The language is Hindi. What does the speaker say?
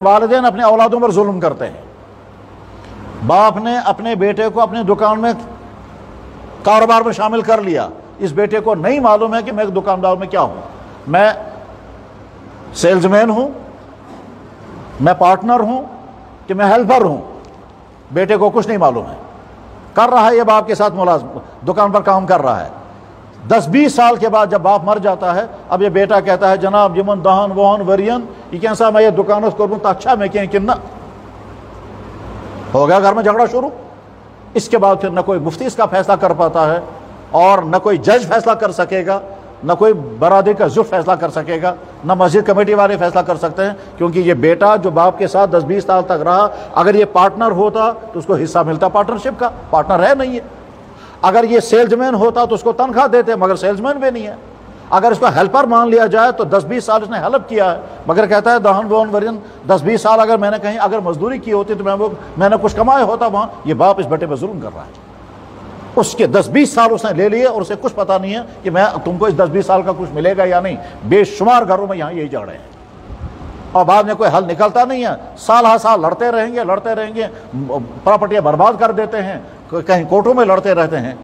वालिदैन अपने औलादों पर जुल्म करते हैं। बाप ने अपने बेटे को अपनी दुकान में कारोबार में शामिल कर लिया। इस बेटे को नहीं मालूम है कि मैं दुकानदार में क्या हूं, मैं सेल्समैन हूं, मैं पार्टनर हूं कि मैं हेल्पर हूं। बेटे को कुछ नहीं मालूम है, कर रहा है ये बाप के साथ मुलाजिम, दुकान पर काम कर रहा है। 10-20 साल के बाद जब बाप मर जाता है, अब ये बेटा कहता है जनाब यमन दहन वहन वरियन ये कैसा मैं ये दुकान करूँ तो अच्छा मैं क्या किन्ना हो गया, घर में झगड़ा शुरू। इसके बाद फिर न कोई मुफ्ती इसका फैसला कर पाता है और न कोई जज फैसला कर सकेगा, न कोई बरादरी का जुफ फैसला कर सकेगा, न मस्जिद कमेटी वाले फैसला कर सकते हैं, क्योंकि ये बेटा जो बाप के साथ 10-20 साल तक रहा, अगर ये पार्टनर होता तो उसको हिस्सा मिलता पार्टनरशिप का, पार्टनर है नहीं है। अगर ये सेल्समैन होता तो उसको तनख्वाह देते, मगर सेल्समैन भी नहीं है। अगर इसको हेल्पर मान लिया जाए तो 10-20 साल इसने हेल्प किया है, मगर कहता है दहन वहन वरियन 10-20 साल अगर मैंने कहीं अगर मजदूरी की होती तो मैंने कुछ कमाया होता वहां। ये बाप इस बेटे पर जुल्म कर रहा है। उसके 10-20 साल उसने ले लिए और उसे कुछ पता नहीं है कि मैं तुमको इस 10-20 साल का कुछ मिलेगा या नहीं। बेशुमार घरों में यहाँ यही झगड़े हैं और बाद में कोई हल निकलता नहीं है। साल हर साल लड़ते रहेंगे, प्रॉपर्टियां बर्बाद कर देते हैं, कहीं कोर्टों में लड़ते रहते हैं।